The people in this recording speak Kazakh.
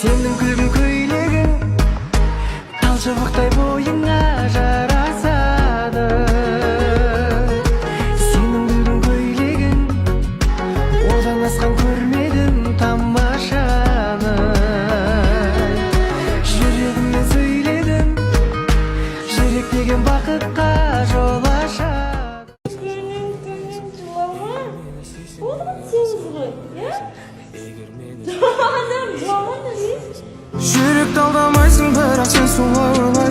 Сенің күлгін көйлегің тал шыбықтай бойыңа жарасады. Сенің күлгін көйлегің одан асқан көрмедім тамашаны. Жүрегіммен сөйледім, жүрек деген бақытқа жол ашады. Жүректі алдамайсың, бірақ сен солай ойла.